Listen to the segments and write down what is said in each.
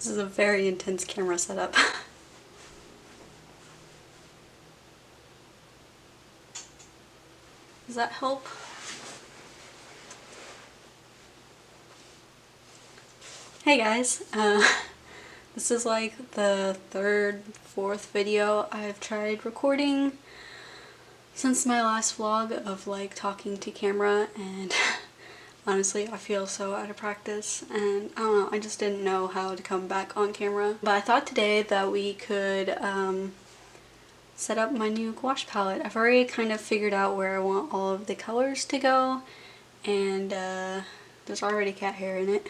This is a very intense camera setup. Does that help? Hey guys, this is like the third, fourth video I've tried recording since my last vlog of like talking to camera, and honestly I feel so out of practice and I don't know, I just didn't know how to come back on camera. But I thought today that we could set up my new gouache palette. I've already kind of figured out where I want all of the colors to go, and there's already cat hair in it.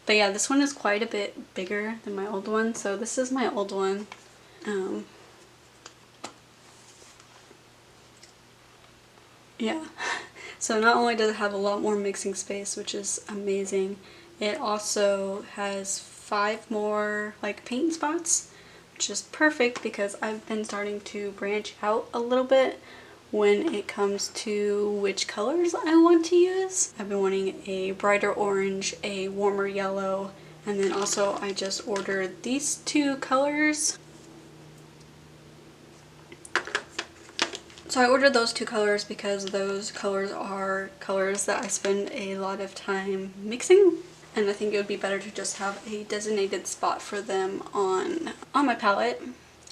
But yeah, this one is quite a bit bigger than my old one. So this is my old one. Yeah. So not only does it have a lot more mixing space, which is amazing, it also has 5 more like paint spots, which is perfect because I've been starting to branch out a little bit when it comes to which colors I want to use. I've been wanting a brighter orange, a warmer yellow, and then also I just ordered these 2 colors. So I ordered those 2 colors because those colors are colors that I spend a lot of time mixing, and I think it would be better to just have a designated spot for them on my palette.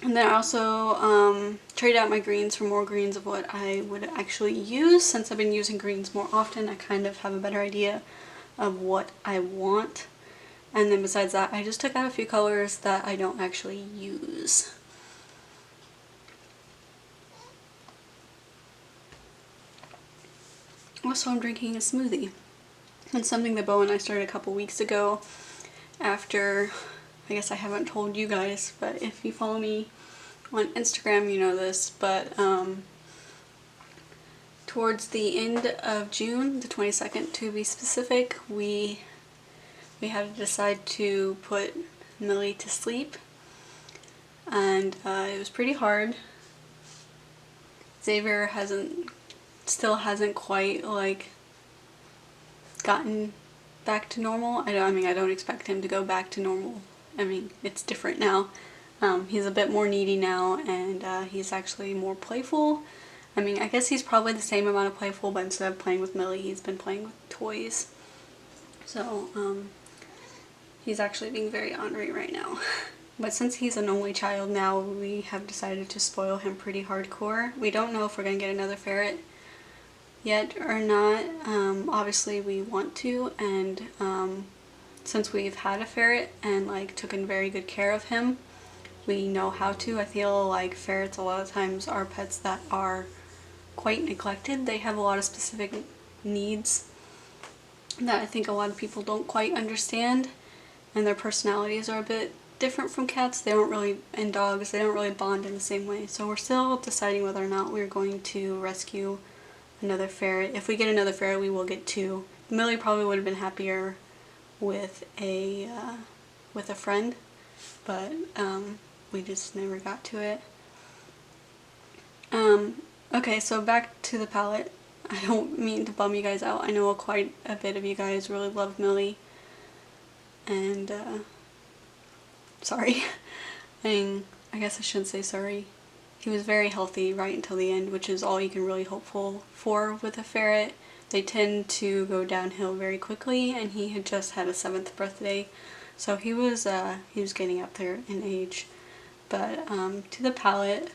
And then I also traded out my greens for more greens of what I would actually use. Since I've been using greens more often, I kind of have a better idea of what I want. And then besides that, I just took out a few colors that I don't actually use. Also, I'm drinking a smoothie. It's something that Bo and I started a couple weeks ago after, I guess I haven't told you guys, but if you follow me on Instagram you know this, but towards the end of June, the 22nd to be specific, we had to decide to put Millie to sleep, and it was pretty hard. Xavier still hasn't quite like gotten back to normal. I don't expect him to go back to normal. I mean, it's different now. He's a bit more needy now, and he's actually more playful. I mean, I guess he's probably the same amount of playful, but instead of playing with Millie, he's been playing with toys. So, he's actually being very ornery right now. But since he's an only child now, we have decided to spoil him pretty hardcore. We don't know if we're gonna get another ferret yet or not. Obviously we want to, and since we've had a ferret and like taken very good care of him, we know how to. I feel like ferrets a lot of times are pets that are quite neglected. They have a lot of specific needs that I think a lot of people don't quite understand, and their personalities are a bit different from cats. They don't really, and dogs, they don't really bond in the same way. So we're still deciding whether or not we're going to rescue another ferret. If we get another ferret, we will get 2. Millie probably would have been happier with a friend, but we just never got to it. Okay, so back to the palette. I don't mean to bum you guys out. I know quite a bit of you guys really love Millie, and sorry. I mean, I guess I shouldn't say sorry. He was very healthy right until the end, which is all you can really hope for with a ferret. They tend to go downhill very quickly, and he had just had a 7th birthday, so he was getting up there in age. But to the palette,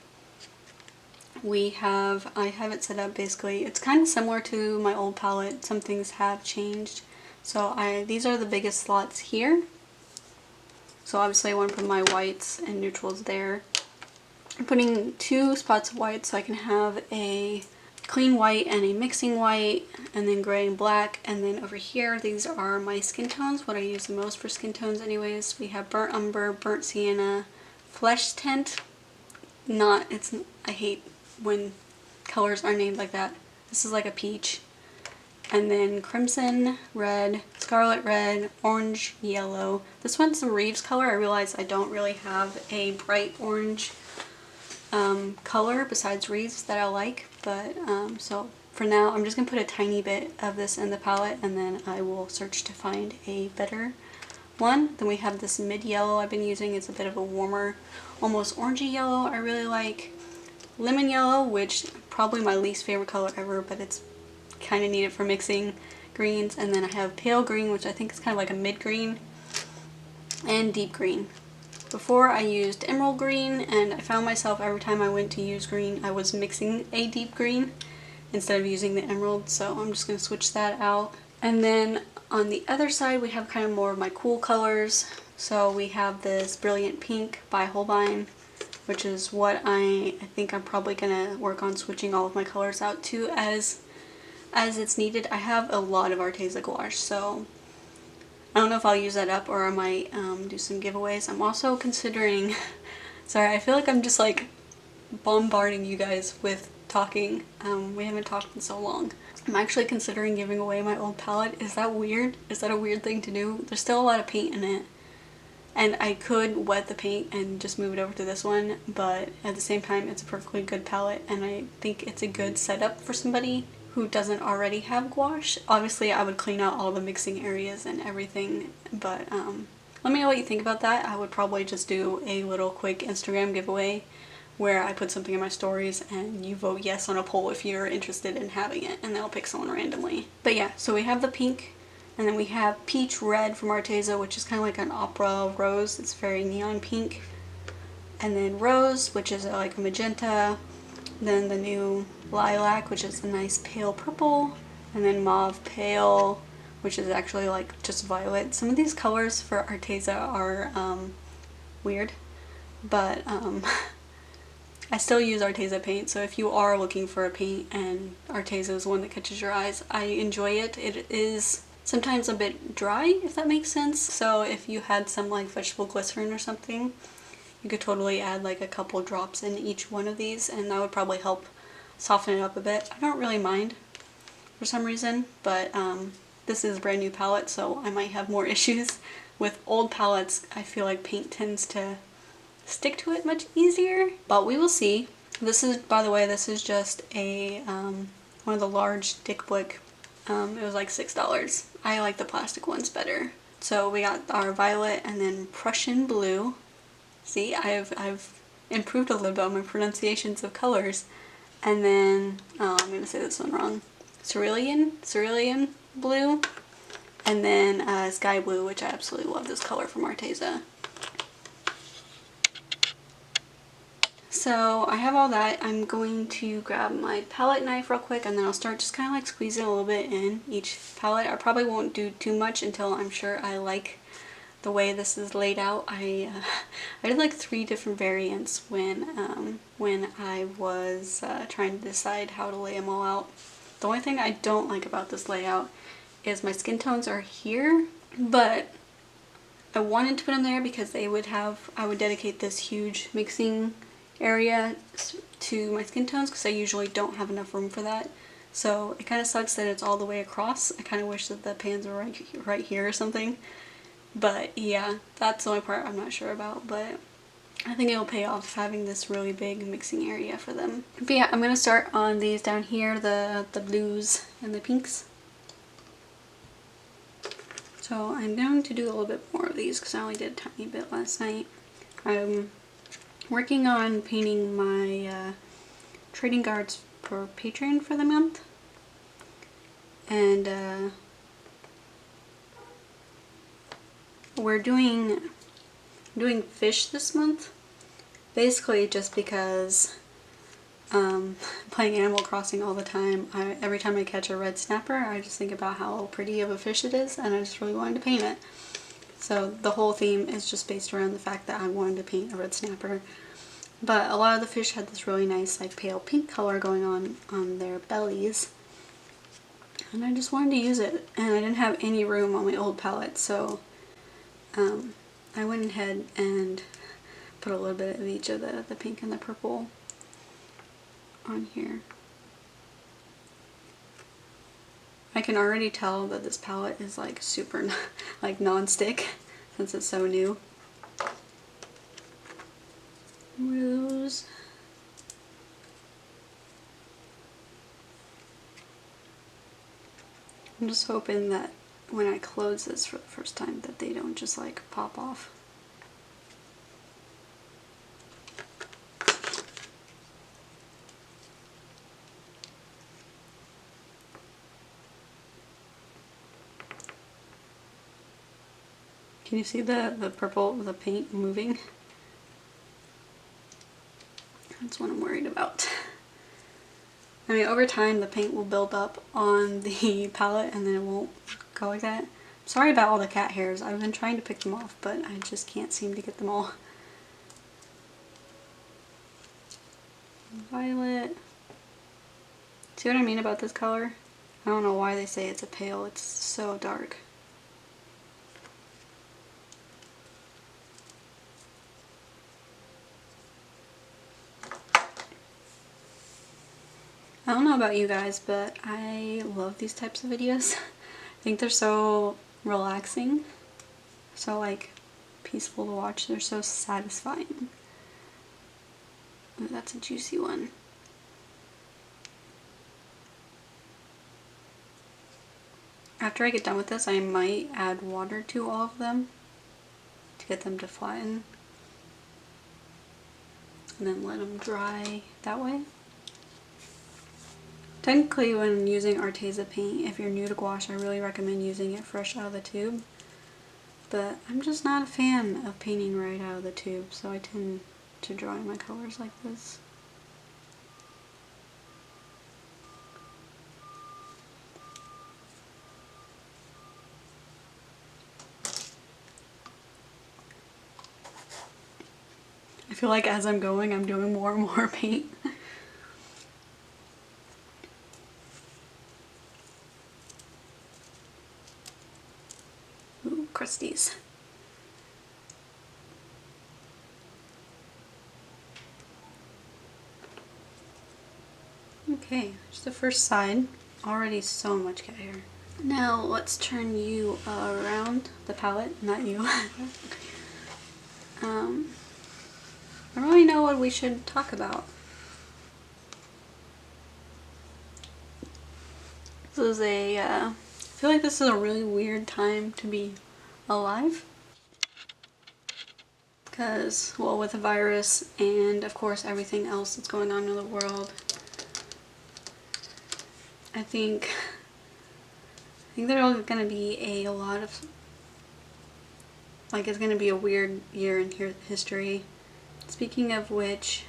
I have it set up basically. It's kind of similar to my old palette. Some things have changed. So these are the biggest slots here. So obviously I want to put my whites and neutrals there. I'm putting 2 spots of white so I can have a clean white and a mixing white, and then gray and black. And then over here, these are my skin tones, what I use the most for skin tones anyways. We have burnt umber, burnt sienna, flesh tint. I hate when colors are named like that. This is like a peach. And then crimson, red, scarlet red, orange, yellow. This one's the Reeves color. I realize I don't really have a bright orange color besides Reeves that I like, but so for now I'm just gonna put a tiny bit of this in the palette, and then I will search to find a better one. Then we have this mid yellow I've been using. It's a bit of a warmer, almost orangey yellow. I really like lemon yellow, which probably my least favorite color ever, but it's kind of needed for mixing greens. And then I have pale green, which I think is kind of like a mid green, and deep green. Before I used emerald green, and I found myself every time I went to use green I was mixing a deep green instead of using the emerald, so I'm just going to switch that out. And then on the other side we have kind of more of my cool colors. So we have this Brilliant Pink by Holbein, which is what I think I'm probably going to work on switching all of my colors out to as it's needed. I have a lot of Arteza gouache, so I don't know if I'll use that up or I might do some giveaways. I'm also considering, sorry, I feel like I'm just like bombarding you guys with talking. We haven't talked in so long. I'm actually considering giving away my old palette. Is that weird? Is that a weird thing to do? There's still a lot of paint in it. And I could wet the paint and just move it over to this one, but at the same time it's a perfectly good palette and I think it's a good setup for somebody who doesn't already have gouache. Obviously I would clean out all the mixing areas and everything, but let me know what you think about that. I would probably just do a little quick Instagram giveaway where I put something in my stories and you vote yes on a poll if you're interested in having it, and then I'll pick someone randomly. But yeah, so we have the pink, and then we have peach red from Arteza, which is kind of like an opera rose. It's very neon pink. And then rose, which is like a magenta. Then the new lilac, which is a nice pale purple. And then mauve pale, which is actually like just violet. Some of these colors for Arteza are weird, but I still use Arteza paint, so if you are looking for a paint and Arteza is one that catches your eyes, I enjoy it. It is sometimes a bit dry, if that makes sense. So if you had some like vegetable glycerin or something, you could totally add like a couple drops in each one of these and that would probably help soften it up a bit. I don't really mind for some reason, but this is a brand new palette, so I might have more issues. With old palettes, I feel like paint tends to stick to it much easier, but we will see. This is, by the way, this is just a one of the large Dick Blick. It was like $6. I like the plastic ones better. So we got our violet and then Prussian blue. See, I've improved a little bit on my pronunciations of colors. And then I'm gonna say this one wrong. Cerulean blue, and then sky blue, which I absolutely love this color from Arteza. So I have all that. I'm going to grab my palette knife real quick and then I'll start just kind of like squeezing a little bit in each palette. I probably won't do too much until I'm sure I like the way this is laid out. I did like 3 different variants when I was trying to decide how to lay them all out. The only thing I don't like about this layout is my skin tones are here, but I wanted to put them there because I would dedicate this huge mixing area to my skin tones because I usually don't have enough room for that. So it kind of sucks that it's all the way across. I kind of wish that the pans were right here or something. But yeah, that's the only part I'm not sure about, but I think it'll pay off having this really big mixing area for them. But yeah, I'm going to start on these down here, the blues and the pinks. So I'm going to do a little bit more of these because I only did a tiny bit last night. I'm working on painting my trading cards for Patreon for the month, and we're doing fish this month, basically just because playing Animal Crossing all the time, every time I catch a red snapper I just think about how pretty of a fish it is and I just really wanted to paint it. So the whole theme is just based around the fact that I wanted to paint a red snapper. But a lot of the fish had this really nice like pale pink color going on their bellies. And I just wanted to use it. And I didn't have any room on my old palette, so I went ahead and put a little bit of each of the pink and the purple on here. I can already tell that this palette is like super like non-stick since it's so new. Rose. I'm just hoping that when I close this for the first time that they don't just like pop off. Can you see the purple, the paint moving? That's what I'm worried about. I mean, over time the paint will build up on the palette and then it won't go like that. Sorry about all the cat hairs. I've been trying to pick them off, but I just can't seem to get them all. Violet. See what I mean about this color? I don't know why they say it's a pale. It's so dark. I don't know about you guys, but I love these types of videos. I think they're so relaxing, so like peaceful to watch. They're so satisfying. Ooh, that's a juicy one. After I get done with this, I might add water to all of them to get them to flatten, and then let them dry that way. Technically, when using Arteza paint, if you're new to gouache, I really recommend using it fresh out of the tube. But I'm just not a fan of painting right out of the tube, so I tend to dry my colors like this. I feel like as I'm going, I'm doing more and more paint. Ooh, crusties. Okay, just the first side. Already so much cat hair. Now let's turn you around the palette, not you. I don't really know what we should talk about. This is I feel like this is a really weird time to be alive. Because, well, with the virus and of course everything else that's going on in the world, I think there's going to be a lot of, like, it's going to be a weird year in history. Speaking of which,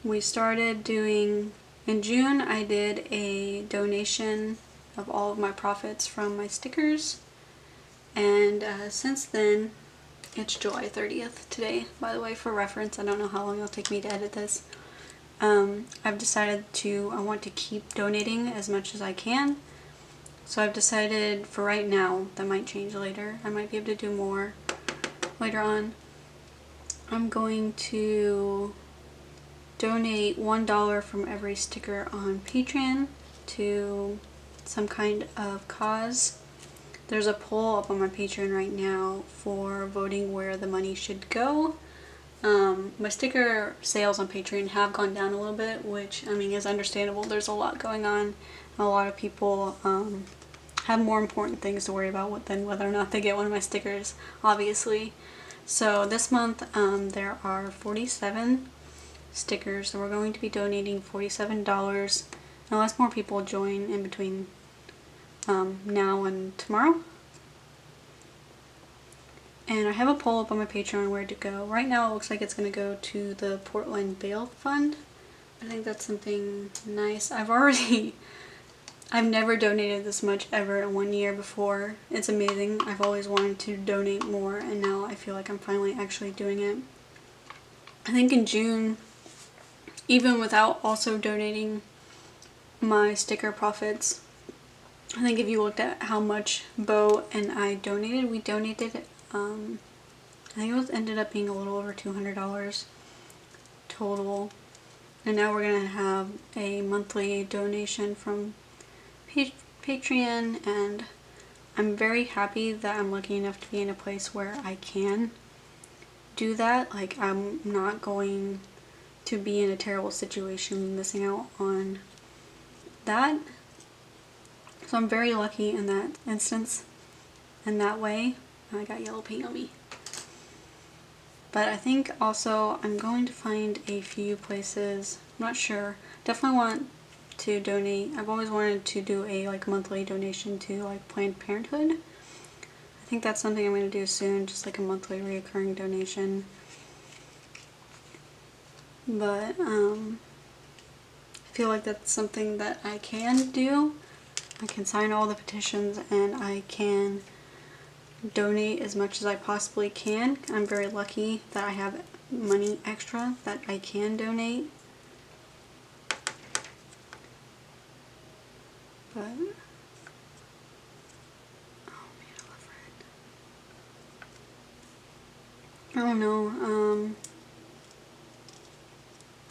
we started doing, in June I did a donation of all of my profits from my stickers, and since then, it's July 30th today, by the way, for reference. I don't know how long it'll take me to edit this. I've decided I want to keep donating as much as I can. So I've decided for right now, that might change later. I might be able to do more later on. I'm going to donate $1 from every sticker on Patreon to some kind of cause. There's a poll up on my Patreon right now for voting where the money should go. My sticker sales on Patreon have gone down a little bit, which, I mean, is understandable. There's a lot going on, and a lot of people have more important things to worry about than whether or not they get one of my stickers, obviously. So this month there are 47 stickers, so we're going to be donating $47 unless more people join in between now and tomorrow. And I have a poll up on my Patreon where to go. Right now it looks like it's going to go to the Portland Bail Fund. I think that's something nice. I've never donated this much ever in 1 year before. It's amazing. I've always wanted to donate more, and now I feel like I'm finally actually doing it. I think in June, even without also donating my sticker profits, I think if you looked at how much Bo and I donated, we donated, I think it ended up being a little over $200 total. And now we're going to have a monthly donation from Patreon, and I'm very happy that I'm lucky enough to be in a place where I can do that. Like, I'm not going to be in a terrible situation missing out on that. So I'm very lucky in that instance, in that way. I got yellow paint on me. But I think also I'm going to find a few places, I'm not sure, definitely want to donate. I've always wanted to do a like monthly donation to like Planned Parenthood. I think that's something I'm going to do soon, just like a monthly reoccurring donation. But I feel like that's something that I can do. I can sign all the petitions and I can donate as much as I possibly can. I'm very lucky that I have money extra that I can donate. But oh man, I love red. I don't know.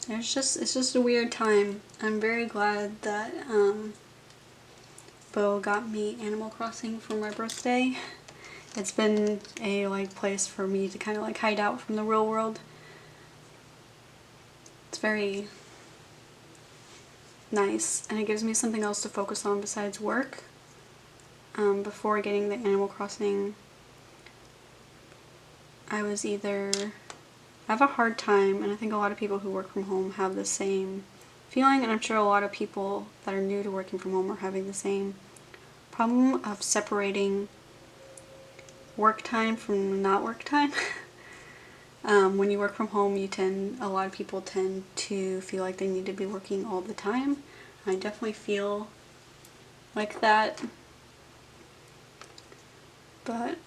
It's just a weird time. I'm very glad that Bo got me Animal Crossing for my birthday. It's been a like place for me to kind of like hide out from the real world. It's very nice, and it gives me something else to focus on besides work. Before getting the Animal Crossing, I have a hard time, and I think a lot of people who work from home have the same feeling, and I'm sure a lot of people that are new to working from home are having the same problem of separating work time from not work time. When you work from home, a lot of people tend to feel like they need to be working all the time. I definitely feel like that. But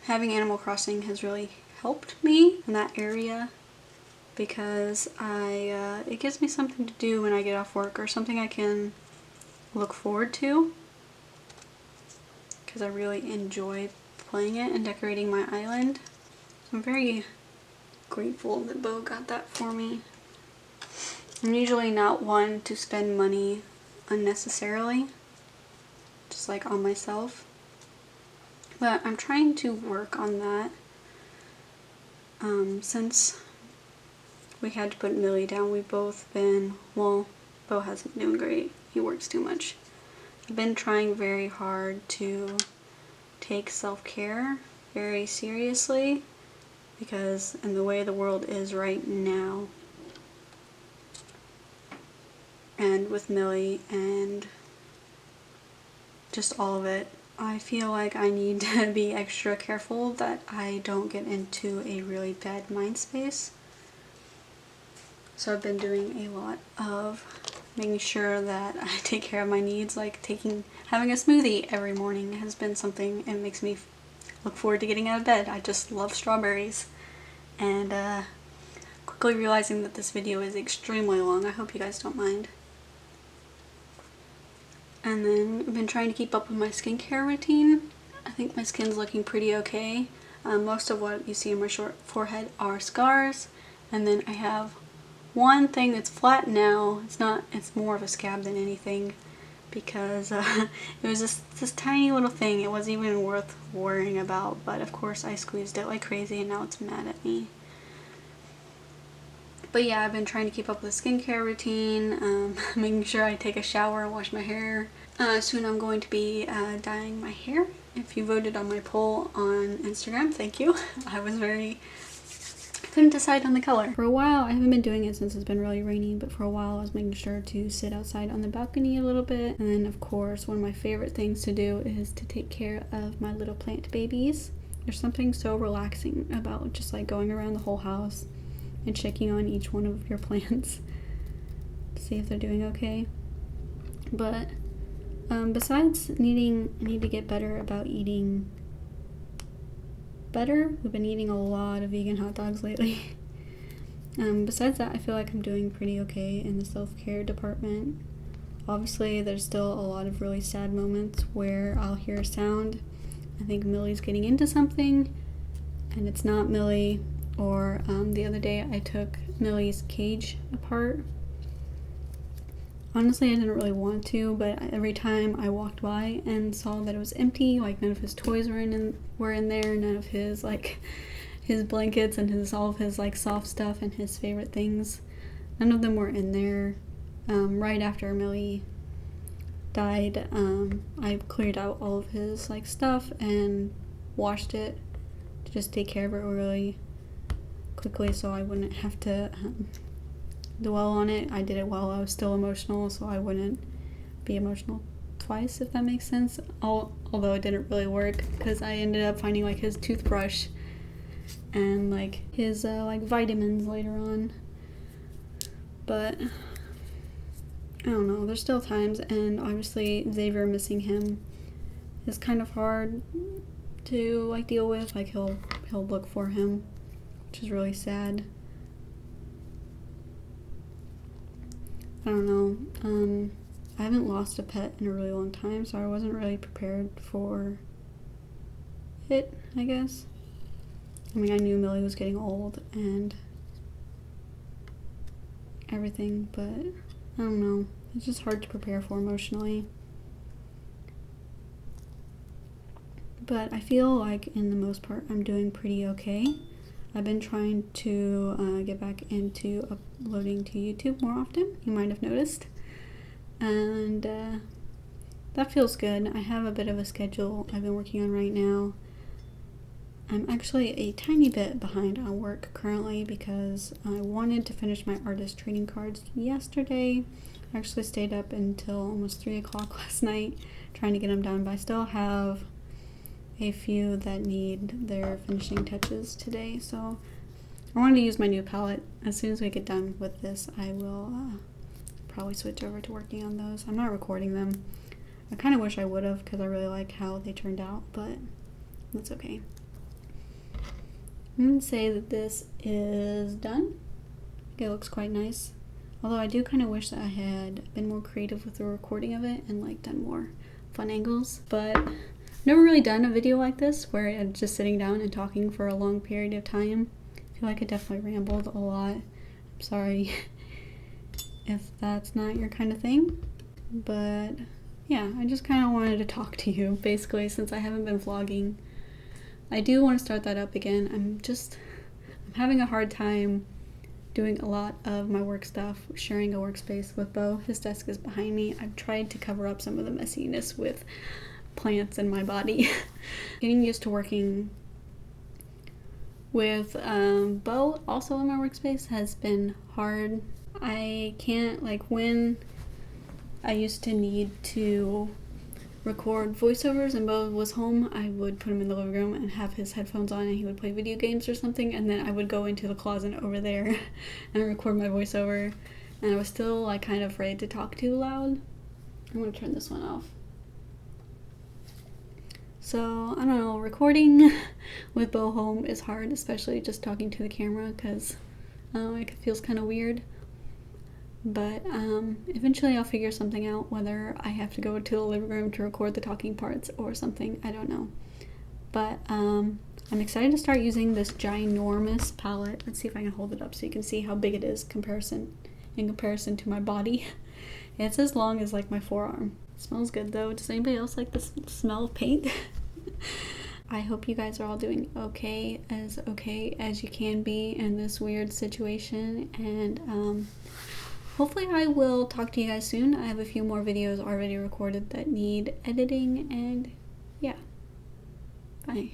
having Animal Crossing has really helped me in that area because it gives me something to do when I get off work, or something I can look forward to, because I really enjoy playing it and decorating my island. So I'm very grateful that Bo got that for me. I'm usually not one to spend money unnecessarily, just like on myself, but I'm trying to work on that. Since we had to put Millie down, we've both been, well, Bo hasn't been doing great. He works too much. I've been trying very hard to take self-care very seriously, because in the way the world is right now, and with Millie and just all of it, I feel like I need to be extra careful that I don't get into a really bad mind space. So I've been doing a lot of making sure that I take care of my needs, like having a smoothie every morning has been something. It makes me look forward to getting out of bed. I just love strawberries. And quickly realizing that this video is extremely long. I hope you guys don't mind. And then I've been trying to keep up with my skincare routine. I think my skin's looking pretty okay. Most of what you see on my short forehead are scars. And then I have one thing that's flat now. It's more of a scab than anything, because it was this tiny little thing. It wasn't even worth worrying about, but of course I squeezed it like crazy and now it's mad at me. But yeah, I've been trying to keep up with the skincare routine, making sure I take a shower and wash my hair. Soon I'm going to be dyeing my hair. If you voted on my poll on Instagram, thank you. Couldn't decide on the color. For a while, I haven't been doing it since it's been really rainy, but for a while I was making sure to sit outside on the balcony a little bit. And then of course, one of my favorite things to do is to take care of my little plant babies. There's something so relaxing about just like going around the whole house and checking on each one of your plants to see if they're doing okay. But besides I need to get better about eating better. We've been eating a lot of vegan hot dogs lately. Besides that, I feel like I'm doing pretty okay in the self-care department. Obviously, there's still a lot of really sad moments where I'll hear a sound. I think Millie's getting into something, and it's not Millie. Or the other day I took Millie's cage apart. Honestly, I didn't really want to, but every time I walked by and saw that it was empty, like none of his toys were in there, none of his his blankets and all of his like soft stuff and his favorite things, none of them were in there. Right after Millie died, I cleared out all of his like stuff and washed it to just take care of it really quickly so I wouldn't have to dwell on it. I did it while I was still emotional so I wouldn't be emotional twice, if that makes sense. Although it didn't really work because I ended up finding like his toothbrush and like his like vitamins later on. But I don't know, there's still times, and obviously Xavier missing him is kind of hard to like deal with. Like he'll look for him, which is really sad. I don't know. I haven't lost a pet in a really long time, so I wasn't really prepared for it, I guess. I mean, I knew Millie was getting old and everything, but I don't know. It's just hard to prepare for emotionally. But I feel like, in the most part, I'm doing pretty okay. I've been trying to get back into uploading to YouTube more often, you might have noticed. And that feels good. I have a bit of a schedule I've been working on right now. I'm actually a tiny bit behind on work currently because I wanted to finish my artist trading cards yesterday. I actually stayed up until almost 3 o'clock last night trying to get them done, but I still have a few that need their finishing touches today. So I wanted to use my new palette. As soon as we get done with this, I will probably switch over to working on those. I'm not recording them. I kind of wish I would have because I really like how they turned out, but that's okay. I'm going to say that this is done. It looks quite nice. Although I do kind of wish that I had been more creative with the recording of it and like done more fun angles. But I've never really done a video like this where I'm just sitting down and talking for a long period of time. I feel like I definitely rambled a lot. I'm sorry if that's not your kind of thing. But yeah, I just kind of wanted to talk to you basically since I haven't been vlogging. I do want to start that up again. I'm having a hard time doing a lot of my work stuff, sharing a workspace with Bo. His desk is behind me. I've tried to cover up some of the messiness with plants in my body. Getting used to working with Bo also in my workspace has been hard. I can't, like, when I used to need to record voiceovers and Bo was home, I would put him in the living room and have his headphones on and he would play video games or something, and then I would go into the closet over there and record my voiceover, and I was still like kind of afraid to talk too loud. I'm gonna turn this one off. So I don't know, recording with Bo home is hard, especially just talking to the camera because it feels kind of weird. But eventually I'll figure something out, whether I have to go to the living room to record the talking parts or something, I don't know. But I'm excited to start using this ginormous palette. Let's see if I can hold it up so you can see how big it is in comparison to my body. It's as long as like my forearm. It smells good though. Does anybody else like the smell of paint? I hope you guys are all doing okay as you can be in this weird situation, and hopefully I will talk to you guys soon. I have a few more videos already recorded that need editing, and yeah, bye.